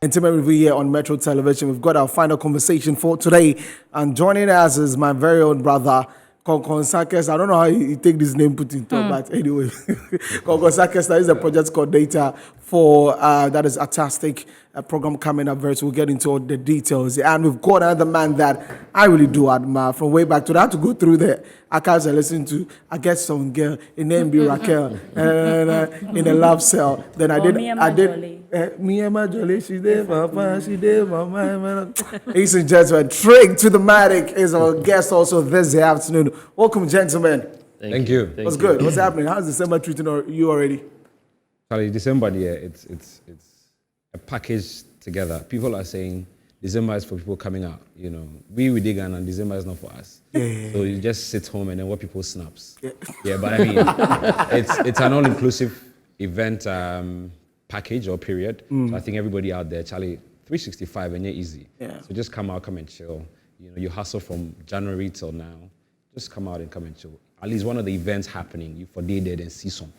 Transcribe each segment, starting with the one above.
Intimate review here on Metro Television. We've got our final conversation for today, and joining us is my very own brother, Konkon Sakes. I don't know how you take this name put into it, but anyway, Konkon Sakes is the project coordinator for that is Artastic, a program coming up very soon. We'll get into all the details. And we've got another man that I really do admire from way back to that to go through the archives and listen to. I get some girl, her name be Raquel, in the love cell. Then I did. Me and my Jolie, she did my mind, she did my mind. Ladies and gentlemen, Trigmatic is our guest also this afternoon. Welcome, gentlemen. Thank you. What's good? What's happening? How's December treating you already? Charlie, December, yeah, it's a package together. People are saying December is for people coming out. You know, we dig and December is not for us. Yeah. So you just sit home and then what people snaps. Yeah, but I mean, it's an all-inclusive event. Package or period. So I think everybody out there, Charlie, 365 and you're easy. Yeah. So just come out, come and chill. You know, you hustle from January till now. Just come out and come and chill. At least one of the events happening, you for day there and see some.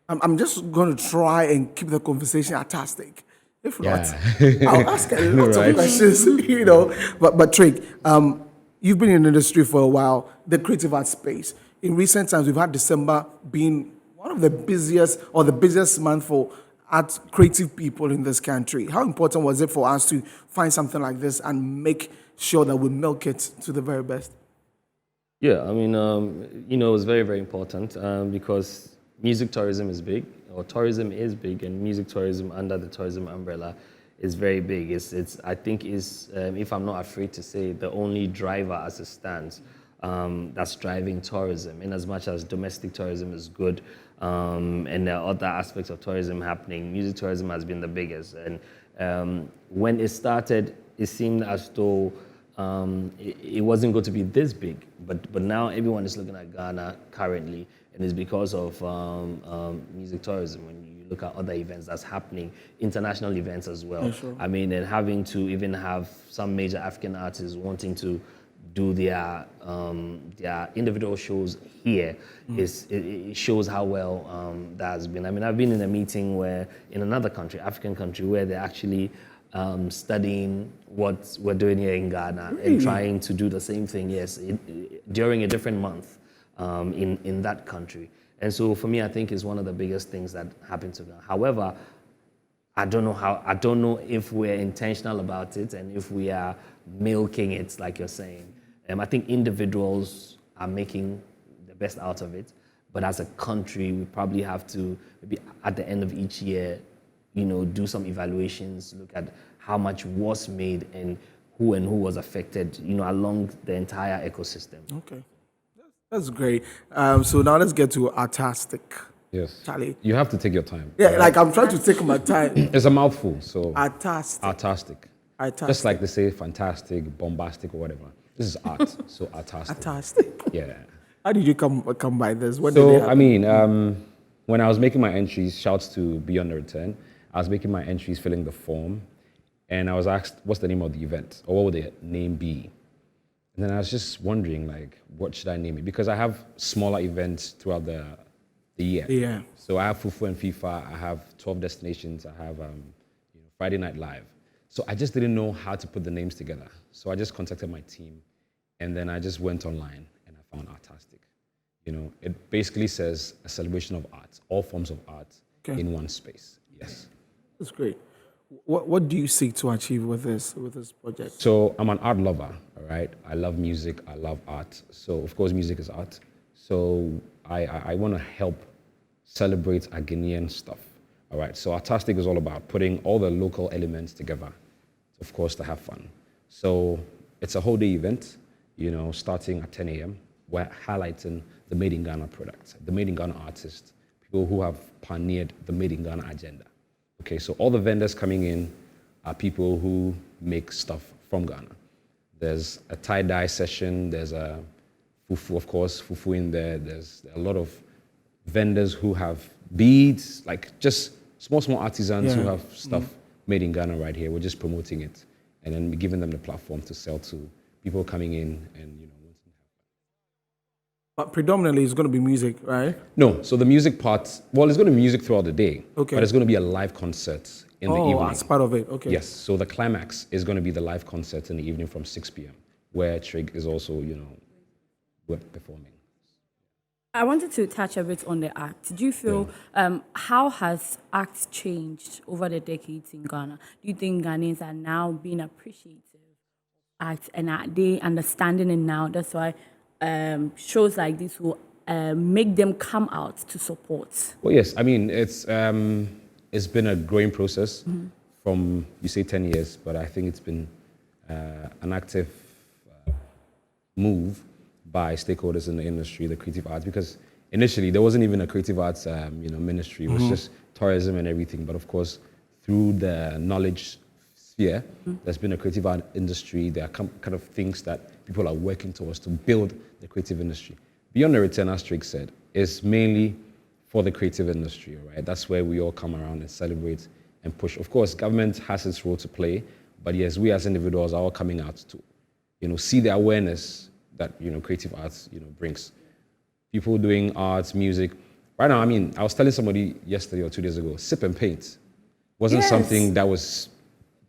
I'm just going to try and keep the conversation artastic. If not, I'll ask a lot of questions, you know. But Trig, you've been in the industry for a while, the creative art space. In recent times, we've had December being one of the busiest or the busiest month for art creative people in this country. How important was it for us to find something like this and make sure that we milk it to the very best? Yeah, I mean, you know, it was very, very important because music tourism is big, or tourism is big, and music tourism under the tourism umbrella is very big. I think, if I'm not afraid to say, the only driver as it stands that's driving tourism. In as much as domestic tourism is good, and there are other aspects of tourism happening, music tourism has been the biggest. And when it started, it seemed as though it wasn't going to be this big. But now everyone is looking at Ghana currently, and it's because of music tourism. When you look at other events that's happening, international events as well. Sure. I mean, and having to even have some major African artists wanting to do their individual shows here, it shows how well that has been. I mean, I've been in a meeting where in another country, African country, where they're actually studying what we're doing here in Ghana and trying to do the same thing, during a different month in that country. And so for me, I think it's one of the biggest things that happened to Ghana. However, I don't know if we're intentional about it and if we are milking it, like you're saying. I think individuals are making the best out of it, but as a country, we probably have to maybe at the end of each year, you know, do some evaluations, look at how much was made and who was affected, you know, along the entire ecosystem. Okay, that's great. So now let's get to Artastic. Yes. Charlie. You have to take your time. Yeah, right? Like I'm trying to take my time. It's a mouthful, so. Artastic. Just like they say fantastic, bombastic, or whatever. This is art, so Artastic. Artastic. Yeah. How did you come by this? When so, did it I mean, when I was making my entries, shouts to Beyond the Return, I was making my entries, filling the form, and I was asked, what's the name of the event? Or what would the name be? And then I was just wondering, like, what should I name it? Because I have smaller events throughout the year. Yeah. So I have Fufu and FIFA, I have 12 destinations, I have Friday Night Live. So I just didn't know how to put the names together. So I just contacted my team, and then I just went online and I found Artastic. You know, it basically says a celebration of art, all forms of art in one space. Yes. That's great. What do you seek to achieve with this project? So I'm an art lover, all right? I love music, I love art. So of course music is art. So I want to help celebrate our Guinean stuff. All right, so Artastic is all about putting all the local elements together, of course, to have fun. So it's a whole day event, you know, starting at 10 a.m. We're highlighting the Made in Ghana product, the Made in Ghana artists, people who have pioneered the Made in Ghana agenda. Okay, so all the vendors coming in are people who make stuff from Ghana. There's a tie-dye session, there's a fufu, of course, fufu in there. There's a lot of vendors who have beads, like just small artisans who have stuff made in Ghana right here. We're just promoting it and then giving them the platform to sell to people coming in and, you know, wanting to have fun. But predominantly, it's going to be music, right? No, so the music part, well, it's going to be music throughout the day, Okay. but it's going to be a live concert in the evening. As part of it. Okay. Yes, so the climax is going to be the live concert in the evening from 6 p.m., where Trig is also, performing. I wanted to touch a bit on the act. Do you feel how has act changed over the decades in Ghana? Do you think Ghanaians are now being appreciative of act and are they understanding it now? That's why shows like this will make them come out to support. Well, yes, I mean it's been a growing process from you say 10 years, but I think it's been an active move by stakeholders in the industry, the creative arts, because initially there wasn't even a creative arts ministry. It was just tourism and everything. But of course, through the knowledge sphere, there's been a creative art industry. There are kind of things that people are working towards to build the creative industry. Beyond the Return, as Trig said, is mainly for the creative industry, right? That's where we all come around and celebrate and push. Of course, government has its role to play, but yes, we as individuals are all coming out to, see the awareness that creative arts brings. People doing arts, music. Right now, I mean, I was telling somebody yesterday or 2 days ago, sip and paint wasn't something that was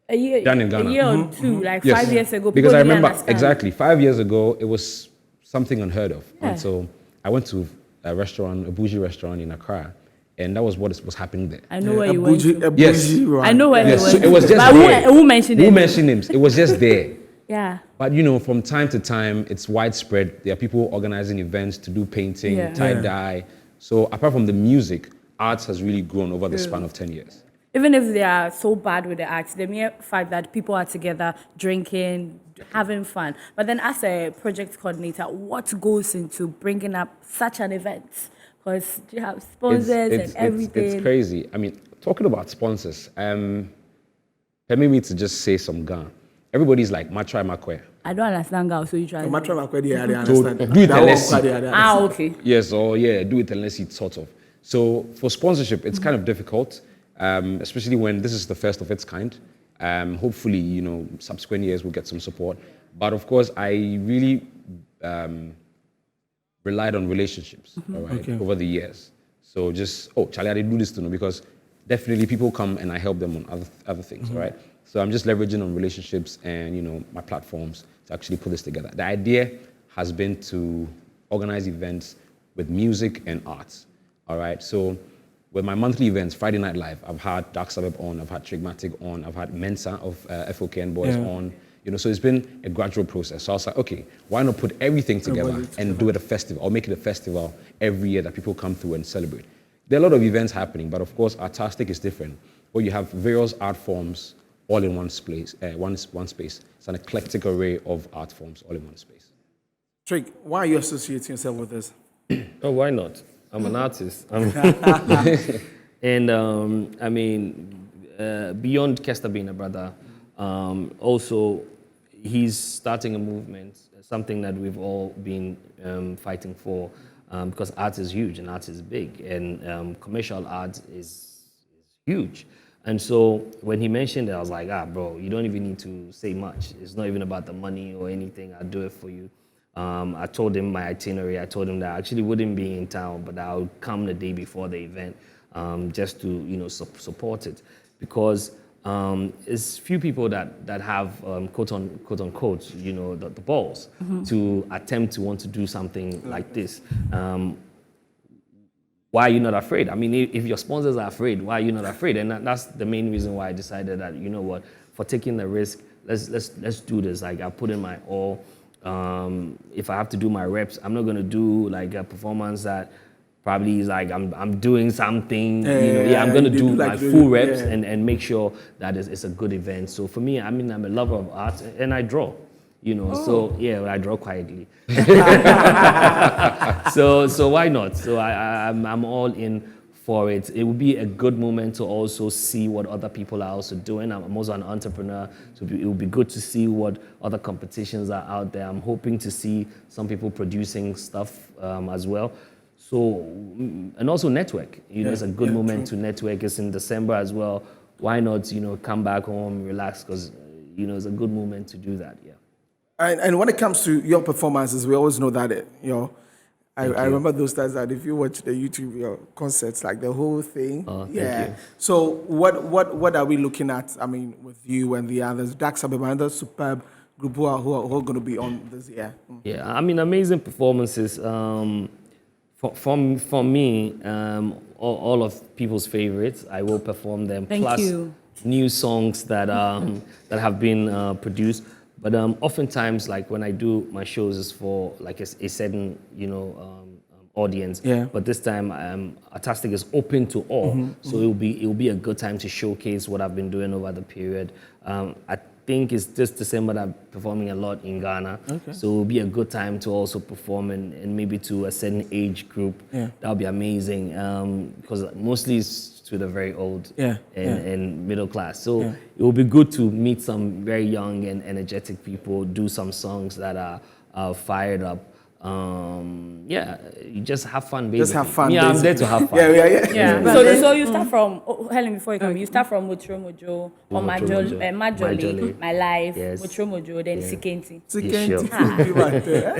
done in Ghana. A year or two, like Yes. 5 years ago. Because people I didn't remember understand. exactly 5 years ago, it was something unheard of. Yeah. And so I went to a restaurant, a bougie restaurant in Accra, and that was what was happening there. I know where you went to. Yes. I know where Yes, you went so it was to. just But there. who mentioned Who it? mentioned names? It was just there. Yeah. But from time to time, it's widespread. There are people organizing events to do painting, Yeah. tie-dye. So apart from the music, arts has really grown over the span of 10 years. Even if they are so bad with the act, the mere fact that people are together, drinking, having fun. But then as a project coordinator, what goes into bringing up such an event? Because you have sponsors and everything. It's crazy. I mean, talking about sponsors, permit me to just say some gun. Everybody's like, Matra Makwe. I don't understand how, so you try. I understand. Do it unless Okay. Yes, or do it unless it's sort of. So for sponsorship, it's kind of difficult, especially when this is the first of its kind. Hopefully, subsequent years we'll get some support. But of course, I really relied on relationships, all right, over the years. So just, Charlie, I didn't do this to know because definitely people come and I help them on other things, all right? So I'm just leveraging on relationships and, my platforms to actually put this together. The idea has been to organize events with music and arts, all right? So with my monthly events, Friday Night Live, I've had Dark Suburb on, I've had Trigmatic on, I've had Mensa of FOKN Boys on, so it's been a gradual process. So I was like, okay, why not put everything together and do it a festival or make it a festival every year that people come through and celebrate. There are a lot of events happening, but of course, Artastic is different, where you have various art forms all in one space. One space. It's an eclectic array of art forms all in one space. Trig, why are you associating yourself with this? Oh, why not? I'm an artist. And I mean, beyond Kester being a brother, also he's starting a movement, something that we've all been fighting for, because art is huge and art is big, and commercial art is huge. And so when he mentioned it, I was like, bro, you don't even need to say much. It's not even about the money or anything. I'll do it for you. I told him my itinerary. I told him that I actually wouldn't be in town, but I would come the day before the event just to support it, because it's few people that have quote unquote the balls to attempt to want to do something like this. Why are you not afraid? I mean, if your sponsors are afraid, why are you not afraid? And that's the main reason why I decided that, for taking the risk, let's do this. Like, I put in my all. If I have to do my reps, I'm not gonna do like a performance that probably is like I'm doing something. I'm gonna do my full reps and make sure that it's a good event. So for me, I mean, I'm a lover of art and I draw. So I draw quietly. so why not? So I'm all in for it. It would be a good moment to also see what other people are also doing. I'm also an entrepreneur, so it would be good to see what other competitions are out there. I'm hoping to see some people producing stuff as well. So, and also network. It's a good moment to network. It's in December as well. Why not, come back home, relax, because, it's a good moment to do that, yeah. And when it comes to your performances, we always know that, I remember those times that if you watch the YouTube concerts, like the whole thing. Thank you. So what are we looking at? I mean, with you and the others, Dark Sabbath, another superb group who are going to be on this year. Yeah, I mean, amazing performances. For me, all of people's favorites, I will perform them. Thank plus you. new songs that that have been produced. But oftentimes, like when I do my shows, is for like a certain audience. Yeah. But this time, Artastic is open to all, so it will be a good time to showcase what I've been doing over the period. I think it's this December that I'm performing a lot in Ghana, so it will be a good time to also perform and maybe to a certain age group. Yeah. That would be amazing because mostly it's to the very old and middle class. So it will be good to meet some very young and energetic people, do some songs that are fired up. You just have fun, basically. Just have fun. Yeah, I'm basically. there to have fun. Yeah. So you start from Helen before you come. You start from Motro Mojo or Majoli, My Life, Yes. Motro Mojo, then Sikenti.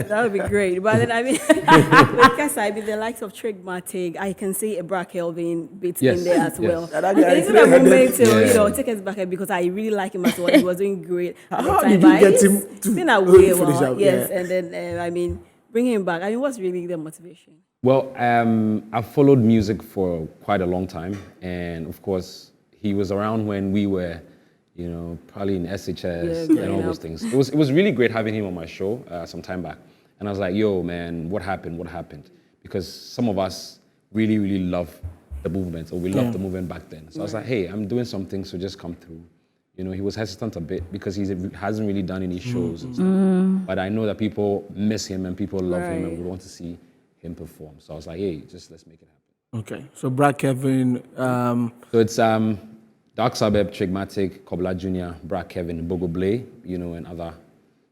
That would be great. But then, I mean, because I mean, the likes of Trigmatic, I can see a Brack Elvin bit Yes. in there as Yes. well. That And guy it's is a moment really to, take us back because I really like him as well. He was doing great at the How time. did you But get he's him to been away finish well, up? yes. Yeah. And then, I mean, bringing him back, I mean, what's really the motivation? Well, I've followed music for quite a long time, and of course, he was around when we were, probably in SHS and all those things. It was really great having him on my show some time back, and I was like, "Yo, man, what happened? What happened?" Because some of us really, really love the movement, or we loved the movement back then. So I was like, "Hey, I'm doing something, so just come through." He was hesitant a bit because he hasn't really done any shows and stuff. But I know that people miss him and people love him and would want to see him perform. So I was like, hey, let's make it happen. Okay. So Brad Kevin. So it's Dark Sabbath, Trigmatic, Kobla Jr., Brad Kevin, Bogo Blay, and other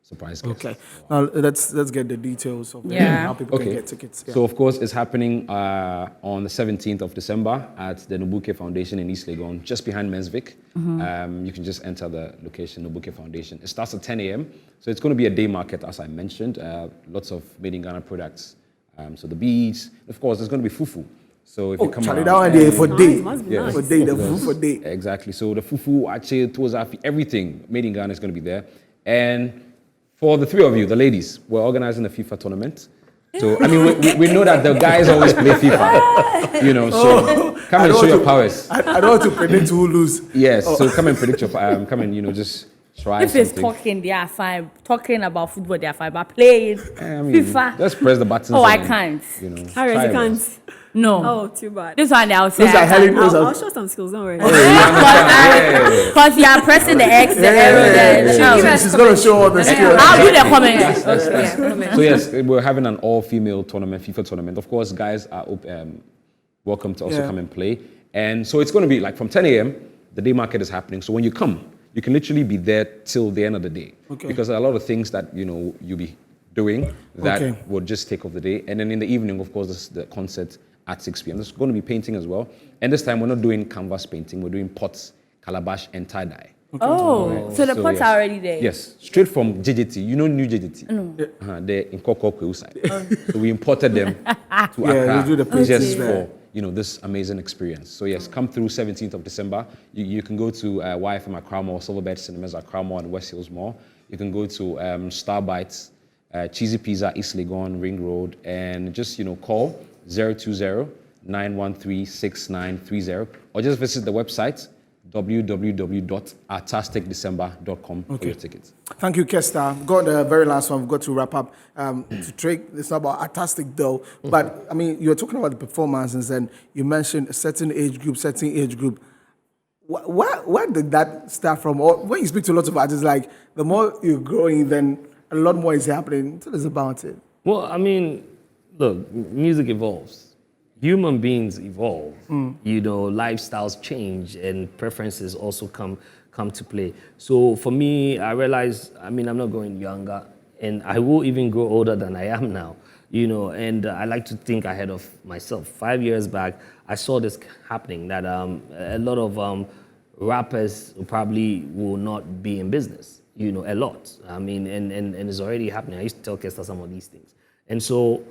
surprise guests. Okay. Now let's get the details of how people can get tickets. Yeah. So of course it's happening on the 17th of December at the Nobuke Foundation in East Legon, just behind Mensvik. You can just enter the location, Nobuke Foundation. It starts at 10 a.m. So it's going to be a day market, as I mentioned. Lots of made in Ghana products. So the beads, of course, there's going to be fufu. So if you come Charlie, around, that one day for day. Must be nice. For day, the food for day. Exactly. So the fufu, ache, tozafi, everything made in Ghana is going to be there. And for the three of you, the ladies, we're organizing a FIFA tournament. So, I mean, we know that the guys always play FIFA, so come and show your powers. I don't want to predict who lose. Yes, so come and predict your, come and, just try If it's something. talking, they are fine. Talking about football, they are fine. But playing I mean, FIFA, just press the buttons. I and, can't. Harriet, try you it. can't. No. Oh, too bad. This one, I'll say. Those are Helen. Those I'll are. show some skills, don't worry. Because you are pressing the X, the arrow, the She's going to show all the skills. I'll do the comments. So yes, we're having an all-female tournament, FIFA tournament. Of course, guys are welcome to also come and play. And so it's going to be like from 10 a.m., the day market is happening. So when you come, you can literally be there till the end of the day. Okay. Because there are a lot of things that, you'll be doing that will just take off the day. And then in the evening, of course, there's the concert at 6 p.m. There's going to be painting as well. And this time, we're not doing canvas painting. We're doing pots, calabash, and tie-dye. Oh, so the pots are already there. Yes, straight from JJT. You know New JJT? No. They're in Kokokwe side. So we imported them to Yeah, Accra we do the process just there. for this amazing experience. So yes, come through 17th of December. You can go to YFM Accra Mall, Silverbed Cinemas Accra Mall, and West Hills Mall. You can go to Star Bites, Cheesy Pizza, East Legon, Ring Road, and just call 020-913-6930, or just visit the website www.artasticdecember.com for your tickets. Thank you, Kester. Got the very last one. We've got to wrap up. To Trick, it's not about Artastic though, but I mean, you were talking about the performances, and you mentioned a certain age group. Where did that start from? Or when you speak to lots of artists, like the more you're growing, then a lot more is happening. Tell us about it. Well, I mean, look, music evolves. Human beings evolve. Lifestyles change and preferences also come to play. So for me, I realized, I'm not going younger, and I will even grow older than I am now. And I like to think ahead of myself. 5 years back, I saw this happening, that a lot of rappers probably will not be in business, a lot. I mean, and it's already happening. I used to tell Kester some of these things. And so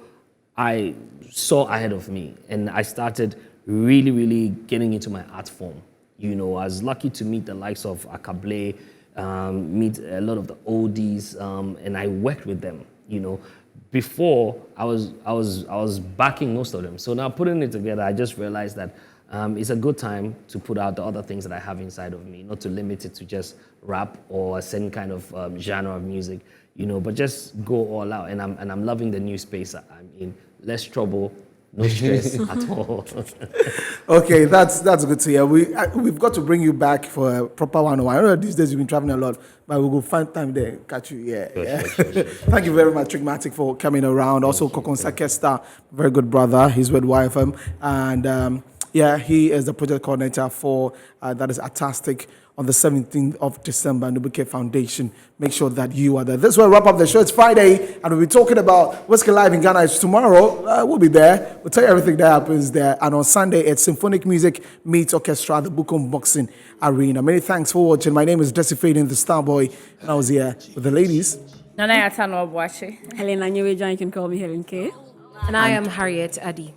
I saw ahead of me, and I started really, really getting into my art form. You know, I was lucky to meet the likes of Akable, meet a lot of the oldies, and I worked with them. You know, before I was backing most of them. So now putting it together, I just realized that it's a good time to put out the other things that I have inside of me, not to limit it to just rap or a certain kind of genre of music, you know, but just go all out. And I'm loving the new space I'm in. Less trouble, no stress at all. Okay, that's good to hear. We've got to bring you back for a proper one-on-one. I know these days you've been traveling a lot, but we'll go find time there, catch you. Yeah. Sure. Thank you very much, Trigmatic, for coming around. Also, Kokon Sakesta, very good brother. He's with YFM, and he is the project coordinator for that is Artastic on the 17th of December, Nubuke Foundation. Make sure that you are there. This will wrap up the show. It's Friday, and we'll be talking about Whiskey Live in Ghana. It's tomorrow. We'll be there. We'll tell you everything that happens there. And on Sunday, it's Symphonic Music meets Orchestra, the Bukom Boxing Arena. Many thanks for watching. My name is Jesse Faden, the Starboy, and I was here with the ladies. Nana Yatano Boache. Helen Anyeweja, you can call me Helen K. And I am Harriet Addy.